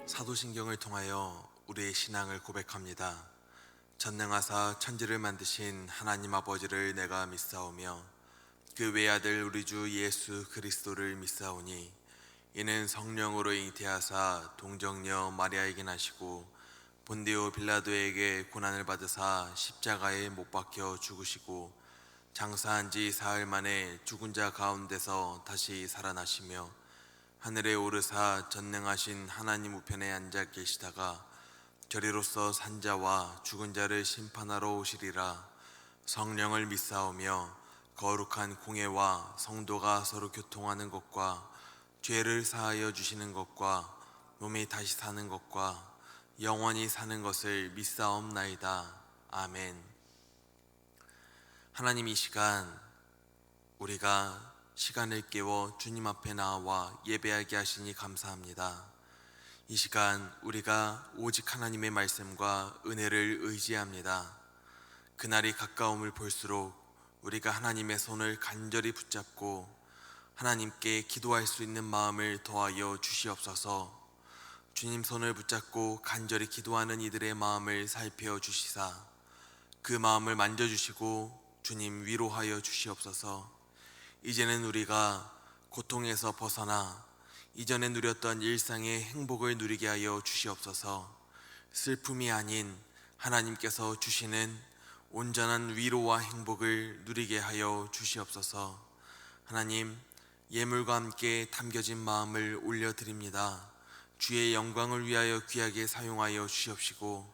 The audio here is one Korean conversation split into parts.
사도신경을 통하여 우리의 신앙을 고백합니다. 전능하사 천지를 만드신 하나님 아버지를 내가 믿사오며 그 외아들 우리 주 예수 그리스도를 믿사오니 이는 성령으로 잉태하사 동정녀 마리아에게 나시고 본디오 빌라도에게 고난을 받으사 십자가에 못 박혀 죽으시고 장사한 지 사흘 만에 죽은 자 가운데서 다시 살아나시며 하늘에 오르사 전능하신 하나님 우편에 앉아 계시다가 저리로서 산자와 죽은 자를 심판하러 오시리라. 성령을 믿사오며 거룩한 공예와 성도가 서로 교통하는 것과 죄를 사하여 주시는 것과 몸이 다시 사는 것과 영원히 사는 것을 믿사옵나이다. 아멘. 하나님, 이 시간 우리가 시간을 깨워 주님 앞에 나와 예배하게 하시니 감사합니다. 이 시간 우리가 오직 하나님의 말씀과 은혜를 의지합니다. 그날이 가까움을 볼수록 우리가 하나님의 손을 간절히 붙잡고 하나님께 기도할 수 있는 마음을 더하여 주시옵소서. 주님 손을 붙잡고 간절히 기도하는 이들의 마음을 살펴 주시사 그 마음을 만져주시고 주님 위로하여 주시옵소서. 이제는 우리가 고통에서 벗어나 이전에 누렸던 일상의 행복을 누리게 하여 주시옵소서. 슬픔이 아닌 하나님께서 주시는 온전한 위로와 행복을 누리게 하여 주시옵소서. 하나님, 예물과 함께 담겨진 마음을 올려드립니다. 주의 영광을 위하여 귀하게 사용하여 주시옵시고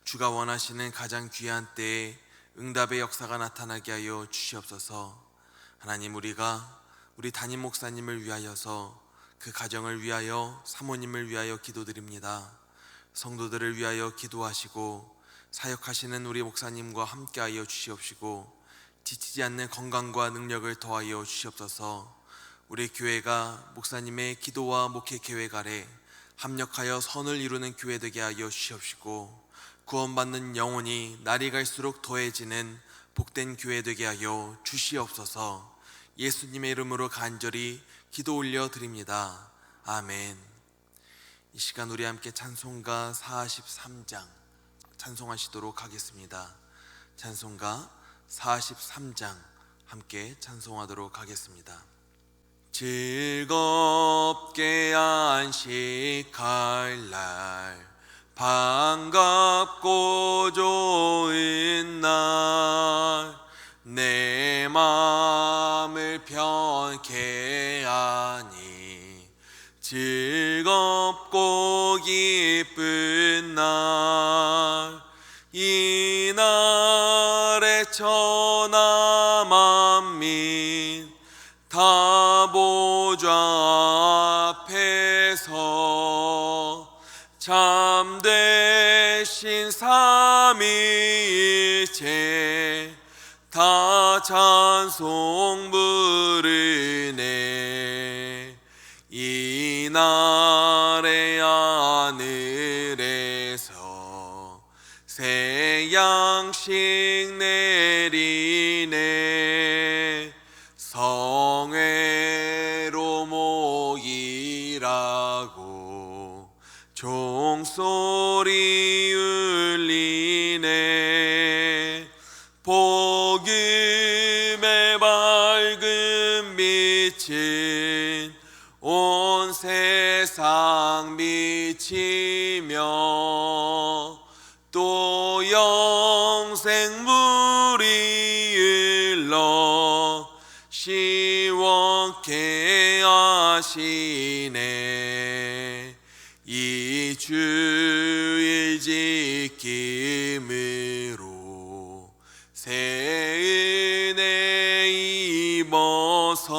주가 원하시는 가장 귀한 때에 응답의 역사가 나타나게 하여 주시옵소서. 하나님, 우리가 우리 담임 목사님을 위하여서 그 가정을 위하여 사모님을 위하여 기도드립니다. 성도들을 위하여 기도하시고 사역하시는 우리 목사님과 함께하여 주시옵시고 지치지 않는 건강과 능력을 더하여 주시옵소서. 우리 교회가 목사님의 기도와 목회 계획 아래 합력하여 선을 이루는 교회 되게 하여 주시옵시고 구원받는 영혼이 날이 갈수록 더해지는 복된 교회 되게 하여 주시옵소서. 예수님의 이름으로 간절히 기도 올려 드립니다. 아멘. 이 시간 우리 함께 찬송가 43장 찬송하시도록 하겠습니다. 찬송가 43장 함께 찬송하도록 하겠습니다. 즐겁게 안식할 날, 반갑고 좋은 날, 내 마음을 편케 하니 즐겁고 기쁜 날, 이 날에 천하 만민 다 보좌 앞에서 참되신 삼위일체 다 찬송 부르네. 이 날의 하늘에서 새 양식 내리네. 성회로 모이라고 종소리 울리네. 복음의 밝은 빛은 온 세상 비치며 또 영생물이 흘러 시원케 하시네. 이 주일 지킴으로 새 은혜 입어서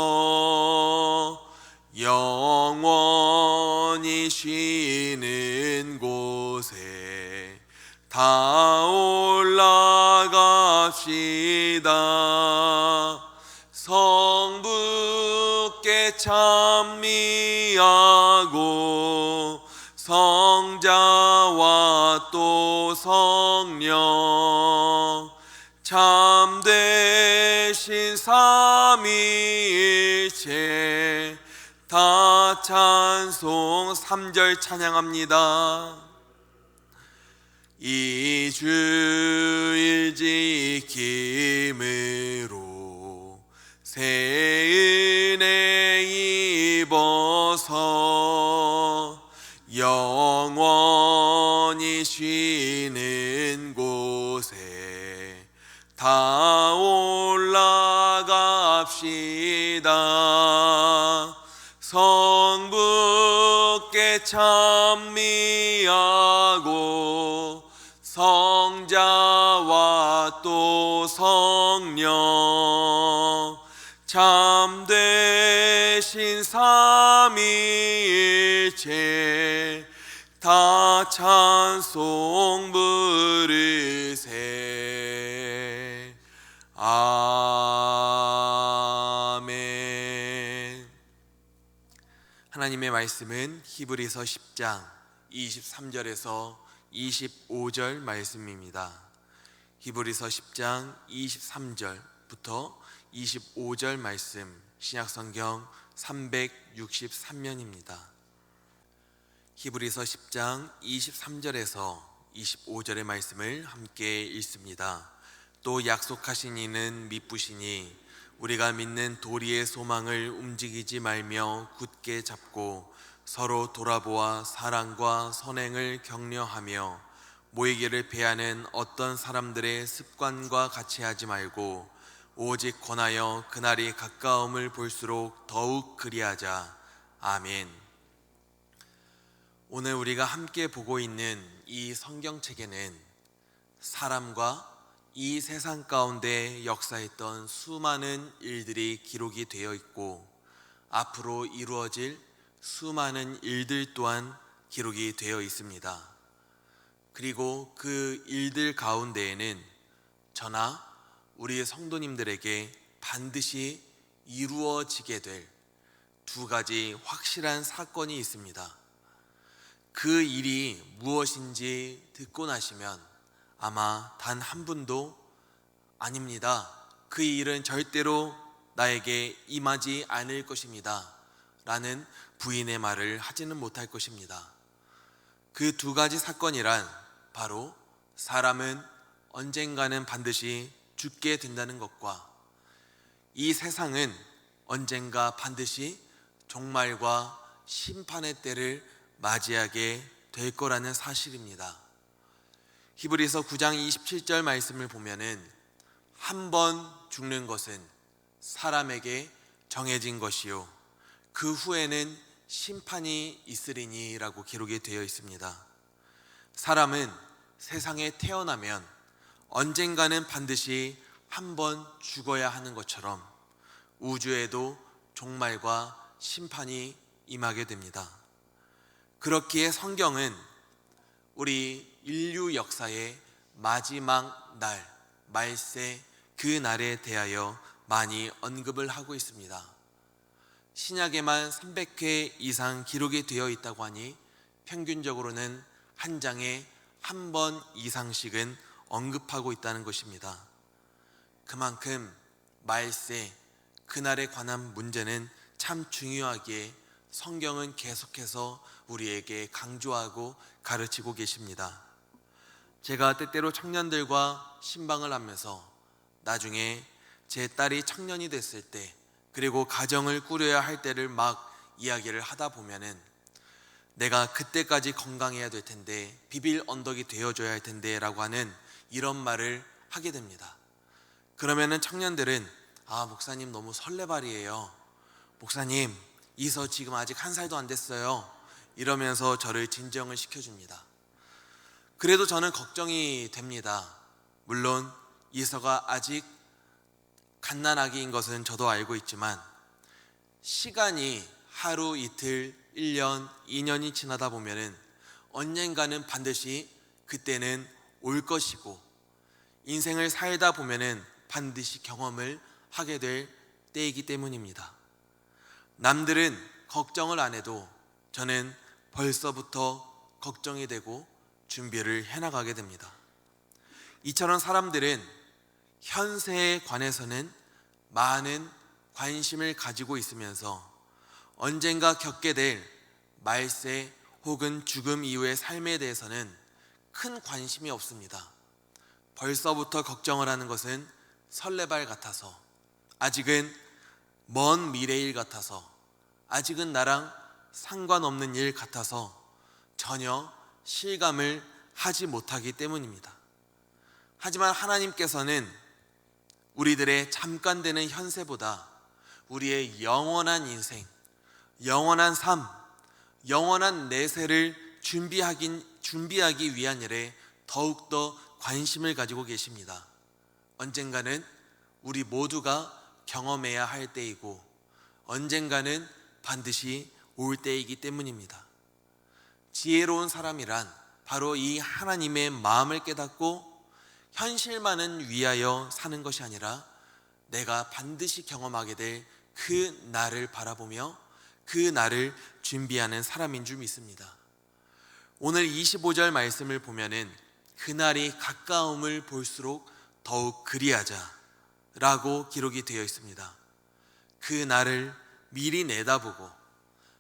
영원히 쉬는 곳에 다 올라갑시다. 성부께 찬미하고 성자와 또 성령 참되신 삼위일체 다 찬송 3절 찬양합니다. 이 주일 지킴으로 새 은혜 입어서 영원히 쉬는 곳에 다 올라갑시다. 성부께 찬미하고 성자와 또 성령 참되신 삼위일체 다 찬송 부르세. 아멘. 하나님의 말씀은 히브리서 10장 23절에서 25절 말씀입니다. 히브리서 10장 23절부터 25절 말씀, 신약성경 363면입니다. 히브리서 10장 23절에서 25절의 말씀을 함께 읽습니다. 또 약속하신 이는 미쁘시니 우리가 믿는 도리의 소망을 움직이지 말며 굳게 잡고 서로 돌아보아 사랑과 선행을 격려하며 모이기를 배하는 어떤 사람들의 습관과 같이 하지 말고 오직 권하여 그날이 가까움을 볼수록 더욱 그리하자. 아멘. 오늘 우리가 함께 보고 있는 이 성경책에는 사람과 이 세상 가운데 역사했던 수많은 일들이 기록이 되어 있고 앞으로 이루어질 수많은 일들 또한 기록이 되어 있습니다. 그리고 그 일들 가운데에는 저나 우리 성도님들에게 반드시 이루어지게 될 두 가지 확실한 사건이 있습니다. 그 일이 무엇인지 듣고 나시면 아마 단 한 분도 아닙니다, 그 일은 절대로 나에게 임하지 않을 것입니다 라는 부인의 말을 하지는 못할 것입니다. 그 두 가지 사건이란 바로 사람은 언젠가는 반드시 죽게 된다는 것과 이 세상은 언젠가 반드시 종말과 심판의 때를 맞이하게 될 거라는 사실입니다. 히브리서 9장 27절 말씀을 보면은 한 번 죽는 것은 사람에게 정해진 것이요 그 후에는 심판이 있으리니 라고 기록이 되어 있습니다. 사람은 세상에 태어나면 언젠가는 반드시 한 번 죽어야 하는 것처럼 우주에도 종말과 심판이 임하게 됩니다. 그렇기에 성경은 우리 인류 역사의 마지막 날, 말세 그 날에 대하여 많이 언급을 하고 있습니다. 신약에만 300회 이상 기록이 되어 있다고 하니 평균적으로는 한 장에 한 번 이상씩은 언급하고 있다는 것입니다. 그만큼 말세, 그날에 관한 문제는 참 중요하기에 성경은 계속해서 우리에게 강조하고 가르치고 계십니다. 제가 때때로 청년들과 신방을 하면서 나중에 제 딸이 청년이 됐을 때 그리고 가정을 꾸려야 할 때를 막 이야기를 하다 보면은 내가 그때까지 건강해야 될 텐데 비빌 언덕이 되어줘야 할 텐데 라고 하는 이런 말을 하게 됩니다. 그러면은 청년들은 목사님 너무 설레발이에요, 목사님 이서 지금 아직 1살도 안 됐어요 이러면서 저를 진정을 시켜줍니다. 그래도 저는 걱정이 됩니다. 물론 이서가 아직 갓난아기인 것은 저도 알고 있지만 시간이 하루 이틀 1년 2년이 지나다 보면은 언젠가는 반드시 그때는 올 것이고 인생을 살다 보면은 반드시 경험을 하게 될 때이기 때문입니다. 남들은 걱정을 안 해도 저는 벌써부터 걱정이 되고 준비를 해나가게 됩니다. 이처럼 사람들은 현세에 관해서는 많은 관심을 가지고 있으면서 언젠가 겪게 될 말세 혹은 죽음 이후의 삶에 대해서는 큰 관심이 없습니다. 벌써부터 걱정을 하는 것은 설레발 같아서, 아직은 먼 미래일 같아서, 아직은 나랑 상관없는 일 같아서 전혀 실감을 하지 못하기 때문입니다. 하지만 하나님께서는 우리들의 잠깐 되는 현세보다 우리의 영원한 인생, 영원한 삶, 영원한 내세를 준비하기 위한 일에 더욱더 관심을 가지고 계십니다. 언젠가는 우리 모두가 경험해야 할 때이고 언젠가는 반드시 올 때이기 때문입니다. 지혜로운 사람이란 바로 이 하나님의 마음을 깨닫고 현실만은 위하여 사는 것이 아니라 내가 반드시 경험하게 될 그 날을 바라보며 그 날을 준비하는 사람인 줄 믿습니다. 오늘 25절 말씀을 보면은 그날이 가까움을 볼수록 더욱 그리하자 라고 기록이 되어 있습니다. 그 날을 미리 내다보고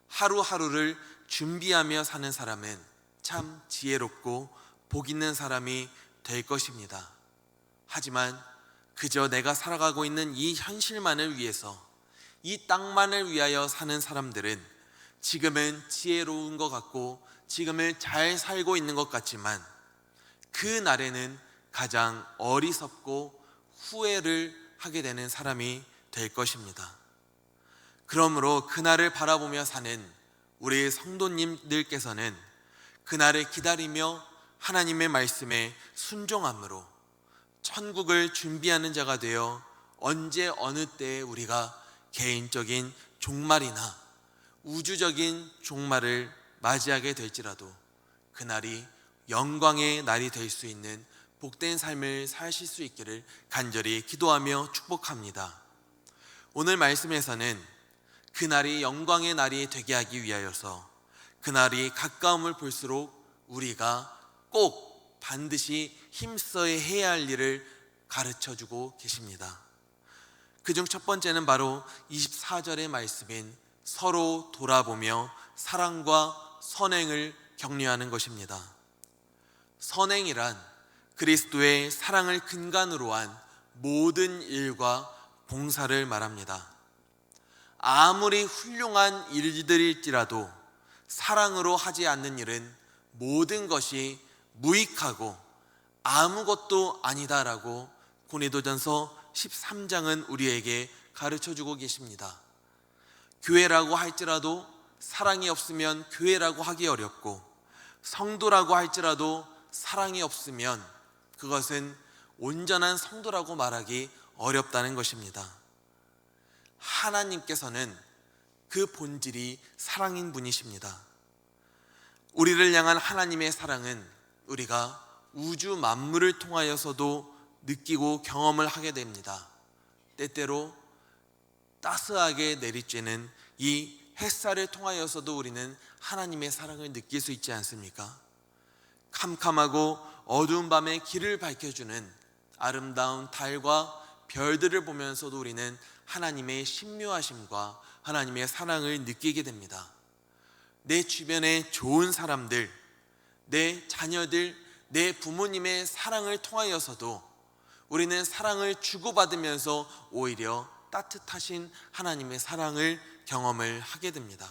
하루하루를 준비하며 사는 사람은 참 지혜롭고 복 있는 사람이 될 것입니다. 하지만 그저 내가 살아가고 있는 이 현실만을 위해서, 이 땅만을 위하여 사는 사람들은 지금은 지혜로운 것 같고 지금을 잘 살고 있는 것 같지만 그 날에는 가장 어리석고 후회를 하게 되는 사람이 될 것입니다. 그러므로 그날을 바라보며 사는 우리 성도님들께서는 그날을 기다리며 하나님의 말씀에 순종함으로 천국을 준비하는 자가 되어 언제 어느 때에 우리가 개인적인 종말이나 우주적인 종말을 맞이하게 될지라도 그날이 영광의 날이 될 수 있는 복된 삶을 사실 수 있기를 간절히 기도하며 축복합니다. 오늘 말씀에서는 그날이 영광의 날이 되게 하기 위하여서 그날이 가까움을 볼수록 우리가 꼭 반드시 힘써야 해야 할 일을 가르쳐주고 계십니다. 그중 첫 번째는 바로 24절의 말씀인 서로 돌아보며 사랑과 선행을 격려하는 것입니다. 선행이란 그리스도의 사랑을 근간으로 한 모든 일과 봉사를 말합니다. 아무리 훌륭한 일들일지라도 사랑으로 하지 않는 일은 모든 것이 무익하고 아무것도 아니다라고 고린도전서 13장은 우리에게 가르쳐주고 계십니다. 교회라고 할지라도 사랑이 없으면 교회라고 하기 어렵고 성도라고 할지라도 사랑이 없으면 그것은 온전한 성도라고 말하기 어렵다는 것입니다. 하나님께서는 그 본질이 사랑인 분이십니다. 우리를 향한 하나님의 사랑은 우리가 우주 만물을 통하여서도 느끼고 경험을 하게 됩니다. 때때로 따스하게 내리쬐는 이 햇살을 통하여서도 우리는 하나님의 사랑을 느낄 수 있지 않습니까? 캄캄하고 어두운 밤에 길을 밝혀주는 아름다운 달과 별들을 보면서도 우리는 하나님의 신묘하심과 하나님의 사랑을 느끼게 됩니다. 내 주변의 좋은 사람들, 내 자녀들, 내 부모님의 사랑을 통하여서도 우리는 사랑을 주고받으면서 오히려 따뜻하신 하나님의 사랑을 경험을 하게 됩니다.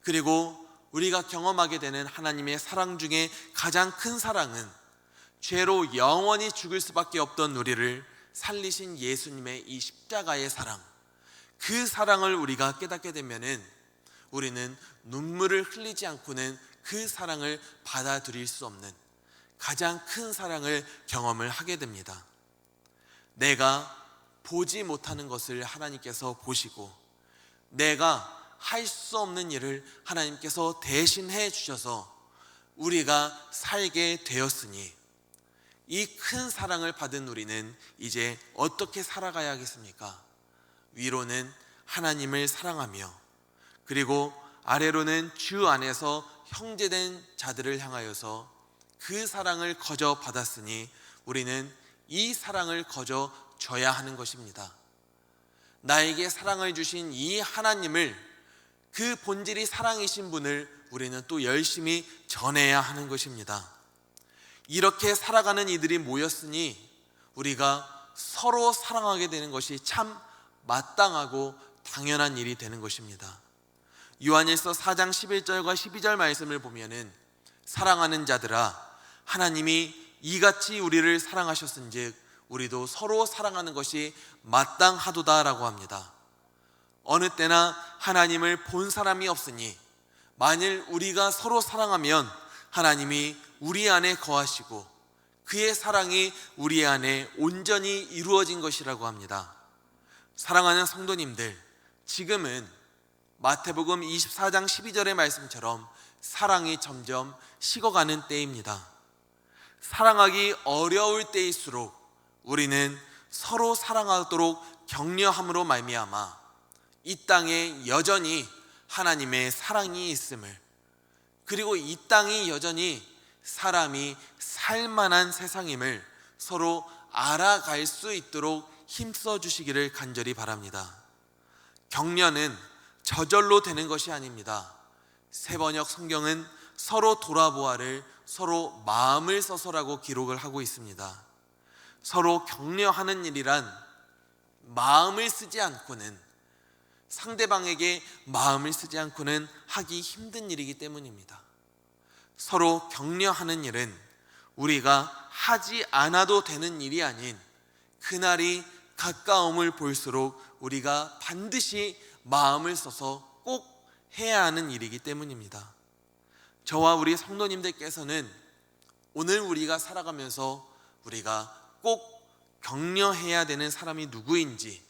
그리고 우리가 경험하게 되는 하나님의 사랑 중에 가장 큰 사랑은 죄로 영원히 죽을 수밖에 없던 우리를 살리신 예수님의 이 십자가의 사랑, 그 사랑을 우리가 깨닫게 되면은 우리는 눈물을 흘리지 않고는 그 사랑을 받아들일 수 없는 가장 큰 사랑을 경험을 하게 됩니다. 내가 보지 못하는 것을 하나님께서 보시고 내가 할 수 없는 일을 하나님께서 대신해 주셔서 우리가 살게 되었으니 이 큰 사랑을 받은 우리는 이제 어떻게 살아가야 하겠습니까? 위로는 하나님을 사랑하며 그리고 아래로는 주 안에서 형제된 자들을 향하여서 그 사랑을 거저 받았으니 우리는 이 사랑을 거저 줘야 하는 것입니다. 나에게 사랑을 주신 이 하나님을 그 본질이 사랑이신 분을 우리는 또 열심히 전해야 하는 것입니다. 이렇게 살아가는 이들이 모였으니 우리가 서로 사랑하게 되는 것이 참 마땅하고 당연한 일이 되는 것입니다. 요한일서 4장 11절과 12절 말씀을 보면은 사랑하는 자들아 하나님이 이같이 우리를 사랑하셨은즉 우리도 서로 사랑하는 것이 마땅하도다라고 합니다. 어느 때나 하나님을 본 사람이 없으니 만일 우리가 서로 사랑하면 하나님이 우리 안에 거하시고 그의 사랑이 우리 안에 온전히 이루어진 것이라고 합니다. 사랑하는 성도님들, 지금은 마태복음 24장 12절의 말씀처럼 사랑이 점점 식어가는 때입니다. 사랑하기 어려울 때일수록 우리는 서로 사랑하도록 격려함으로 말미암아 이 땅에 여전히 하나님의 사랑이 있음을, 그리고 이 땅이 여전히 사람이 살만한 세상임을 서로 알아갈 수 있도록 힘써 주시기를 간절히 바랍니다. 격려는 저절로 되는 것이 아닙니다. 세번역 성경은 서로 돌아보아를 서로 마음을 써서라고 기록을 하고 있습니다. 서로 격려하는 일이란 마음을 쓰지 않고는, 상대방에게 마음을 쓰지 않고는 하기 힘든 일이기 때문입니다. 서로 격려하는 일은 우리가 하지 않아도 되는 일이 아닌 그날이 가까움을 볼수록 우리가 반드시 마음을 써서 꼭 해야 하는 일이기 때문입니다. 저와 우리 성도님들께서는 오늘 우리가 살아가면서 우리가 꼭 격려해야 되는 사람이 누구인지,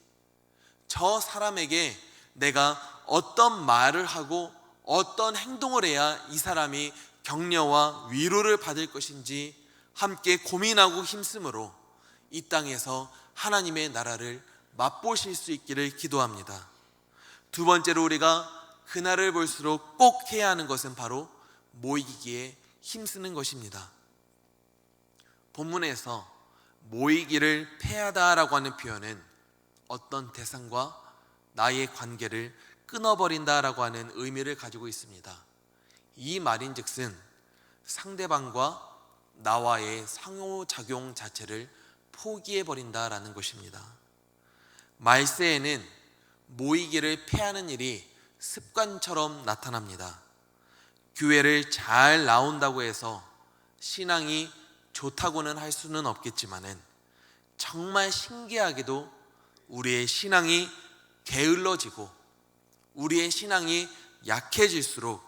저 사람에게 내가 어떤 말을 하고 어떤 행동을 해야 이 사람이 격려와 위로를 받을 것인지 함께 고민하고 힘쓰므로 이 땅에서 하나님의 나라를 맛보실 수 있기를 기도합니다. 두 번째로 우리가 그날을 볼수록 꼭 해야 하는 것은 바로 모이기에 힘쓰는 것입니다. 본문에서 모이기를 패하다라고 하는 표현은 어떤 대상과 나의 관계를 끊어버린다라고 하는 의미를 가지고 있습니다. 이 말인즉슨 상대방과 나와의 상호작용 자체를 포기해버린다라는 것입니다. 말세에는 모이기를 패하는 일이 습관처럼 나타납니다. 교회를 잘 나온다고 해서 신앙이 좋다고는 할 수는 없겠지만은 정말 신기하게도 우리의 신앙이 게을러지고 우리의 신앙이 약해질수록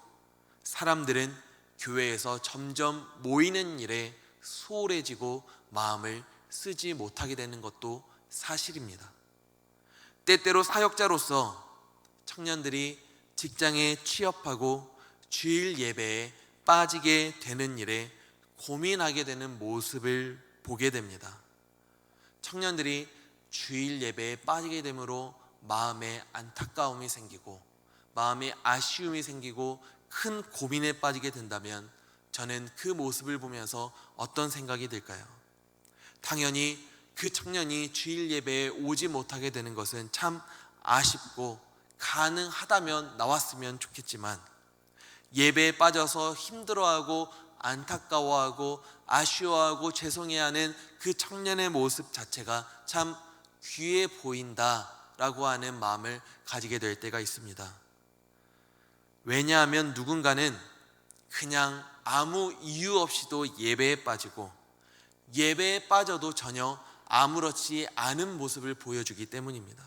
사람들은 교회에서 점점 모이는 일에 소홀해지고 마음을 쓰지 못하게 되는 것도 사실입니다. 때때로 사역자로서 청년들이 직장에 취업하고 주일 예배에 빠지게 되는 일에 고민하게 되는 모습을 보게 됩니다. 청년들이 주일 예배에 빠지게 되므로 마음에 안타까움이 생기고 마음에 아쉬움이 생기고 큰 고민에 빠지게 된다면 저는 그 모습을 보면서 어떤 생각이 들까요? 당연히 그 청년이 주일 예배에 오지 못하게 되는 것은 참 아쉽고 가능하다면 나왔으면 좋겠지만 예배에 빠져서 힘들어하고 안타까워하고 아쉬워하고 죄송해하는 그 청년의 모습 자체가 참 귀해 보인다라고 하는 마음을 가지게 될 때가 있습니다. 왜냐하면 누군가는 그냥 아무 이유 없이도 예배에 빠지고 예배에 빠져도 전혀 아무렇지 않은 모습을 보여주기 때문입니다.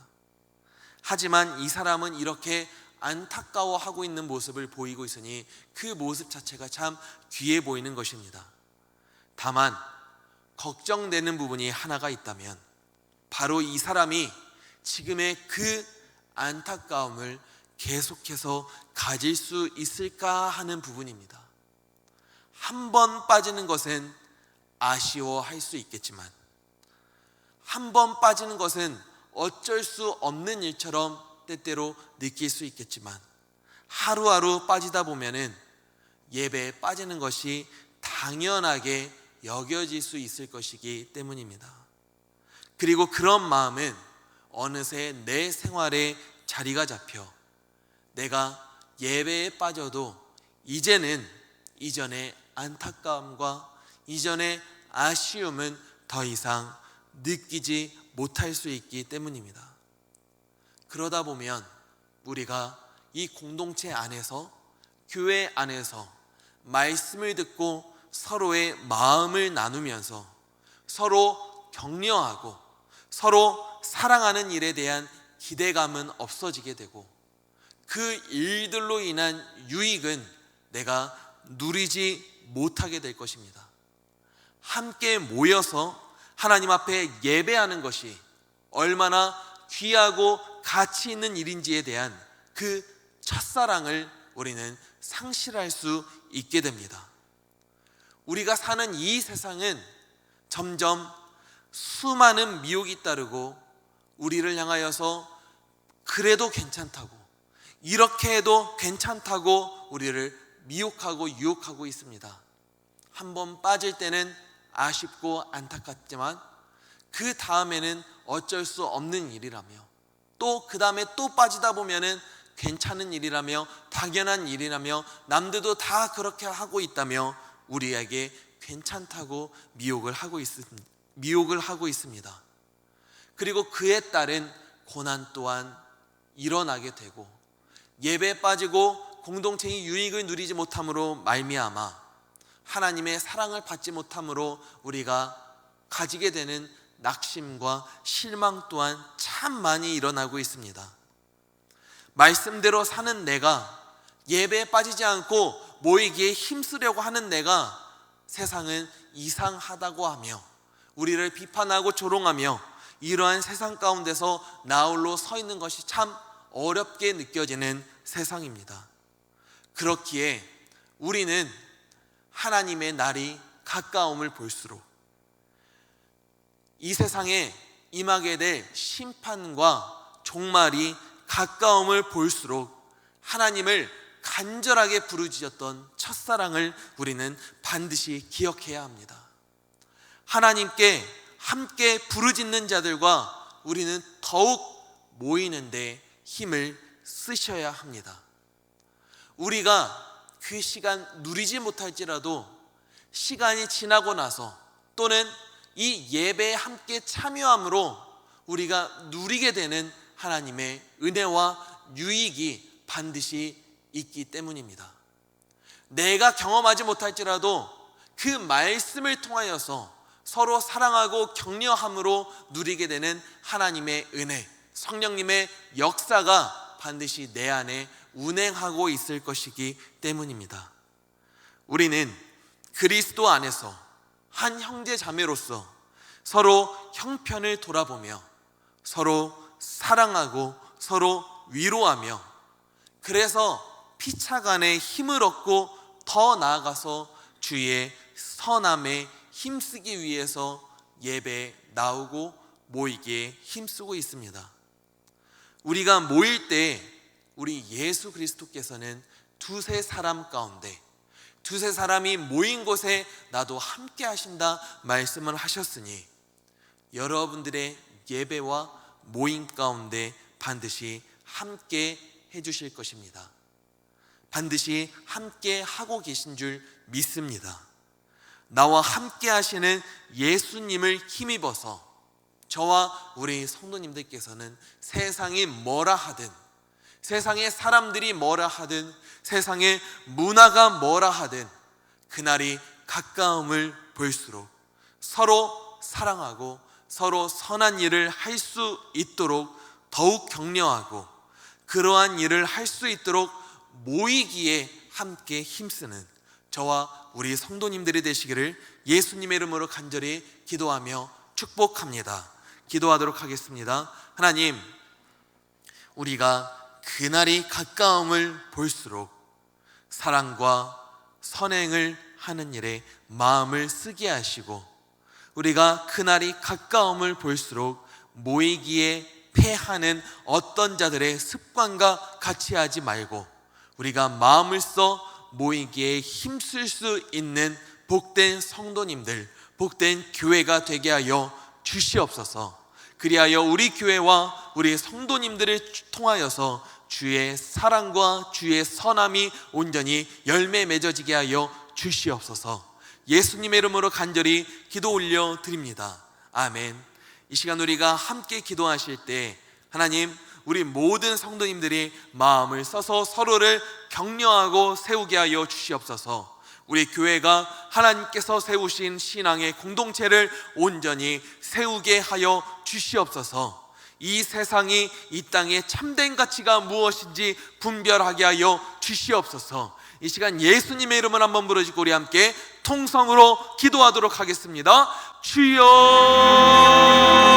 하지만 이 사람은 이렇게 안타까워하고 있는 모습을 보이고 있으니 그 모습 자체가 참 귀해 보이는 것입니다. 다만 걱정되는 부분이 하나가 있다면 바로 이 사람이 지금의 그 안타까움을 계속해서 가질 수 있을까 하는 부분입니다. 한 번 빠지는 것은 아쉬워할 수 있겠지만 한 번 빠지는 것은 어쩔 수 없는 일처럼 때때로 느낄 수 있겠지만 하루하루 빠지다 보면은 예배에 빠지는 것이 당연하게 여겨질 수 있을 것이기 때문입니다. 그리고 그런 마음은 어느새 내 생활에 자리가 잡혀 내가 예배에 빠져도 이제는 이전의 안타까움과 이전의 아쉬움은 더 이상 느끼지 못할 수 있기 때문입니다. 그러다 보면 우리가 이 공동체 안에서, 교회 안에서 말씀을 듣고 서로의 마음을 나누면서 서로 격려하고 서로 사랑하는 일에 대한 기대감은 없어지게 되고, 그 일들로 인한 유익은 내가 누리지 못하게 될 것입니다. 함께 모여서 하나님 앞에 예배하는 것이 얼마나 귀하고 가치 있는 일인지에 대한 그 첫사랑을 우리는 상실할 수 있게 됩니다. 우리가 사는 이 세상은 점점 수많은 미혹이 따르고 우리를 향하여서 그래도 괜찮다고, 이렇게 해도 괜찮다고 우리를 미혹하고 유혹하고 있습니다. 한번 빠질 때는 아쉽고 안타깝지만 그 다음에는 어쩔 수 없는 일이라며, 또 그 다음에 또 빠지다 보면은 괜찮은 일이라며 당연한 일이라며 남들도 다 그렇게 하고 있다며 우리에게 괜찮다고 미혹을 하고 있습니다. 그리고 그에 따른 고난 또한 일어나게 되고, 예배에 빠지고 공동체의 유익을 누리지 못함으로 말미암아 하나님의 사랑을 받지 못함으로 우리가 가지게 되는 낙심과 실망 또한 참 많이 일어나고 있습니다. 말씀대로 사는 내가, 예배에 빠지지 않고 모이기에 힘쓰려고 하는 내가 세상은 이상하다고 하며 우리를 비판하고 조롱하며 이러한 세상 가운데서 나홀로 서 있는 것이 참 어렵게 느껴지는 세상입니다. 그렇기에 우리는 하나님의 날이 가까움을 볼수록, 이 세상에 임하게 될 심판과 종말이 가까움을 볼수록 하나님을 간절하게 부르짖었던 첫사랑을 우리는 반드시 기억해야 합니다. 하나님께 함께 부르짖는 자들과 우리는 더욱 모이는데 힘을 쓰셔야 합니다. 우리가 그 시간 누리지 못할지라도 시간이 지나고 나서, 또는 이 예배에 함께 참여함으로 우리가 누리게 되는 하나님의 은혜와 유익이 반드시 있기 때문입니다. 내가 경험하지 못할지라도 그 말씀을 통하여서 서로 사랑하고 격려함으로 누리게 되는 하나님의 은혜, 성령님의 역사가 반드시 내 안에 운행하고 있을 것이기 때문입니다. 우리는 그리스도 안에서 한 형제 자매로서 서로 형편을 돌아보며 서로 사랑하고 서로 위로하며, 그래서 피차간에 힘을 얻고 더 나아가서 주의 선함에 힘쓰기 위해서 예배에 나오고 모이기에 힘쓰고 있습니다. 우리가 모일 때 우리 예수 그리스도께서는 두세 사람 가운데, 두세 사람이 모인 곳에 나도 함께 하신다 말씀을 하셨으니 여러분들의 예배와 모임 가운데 반드시 함께 해주실 것입니다. 반드시 함께 하고 계신 줄 믿습니다. 나와 함께 하시는 예수님을 힘입어서 저와 우리 성도님들께서는 세상이 뭐라 하든, 세상의 사람들이 뭐라 하든, 세상의 문화가 뭐라 하든 그날이 가까움을 볼수록 서로 사랑하고 서로 선한 일을 할 수 있도록 더욱 격려하고, 그러한 일을 할 수 있도록 모이기에 함께 힘쓰는 저와 우리 성도님들이 되시기를 예수님의 이름으로 간절히 기도하며 축복합니다. 기도하도록 하겠습니다. 하나님, 우리가 그날이 가까움을 볼수록 사랑과 선행을 하는 일에 마음을 쓰게 하시고, 우리가 그날이 가까움을 볼수록 모이기에 패하는 어떤 자들의 습관과 같이 하지 말고 우리가 마음을 써 모이기에 힘쓸 수 있는 복된 성도님들, 복된 교회가 되게 하여 주시옵소서. 그리하여 우리 교회와 우리 성도님들을 통하여서 주의 사랑과 주의 선함이 온전히 열매 맺어지게 하여 주시옵소서. 예수님의 이름으로 간절히 기도 올려 드립니다. 아멘. 이 시간 우리가 함께 기도하실 때 하나님, 우리 모든 성도님들이 마음을 써서 서로를 격려하고 세우게 하여 주시옵소서. 우리 교회가 하나님께서 세우신 신앙의 공동체를 온전히 세우게 하여 주시옵소서. 이 세상이 이 땅의 참된 가치가 무엇인지 분별하게 하여 주시옵소서. 이 시간 예수님의 이름을 한번 부르시고 우리 함께 통성으로 기도하도록 하겠습니다. 주여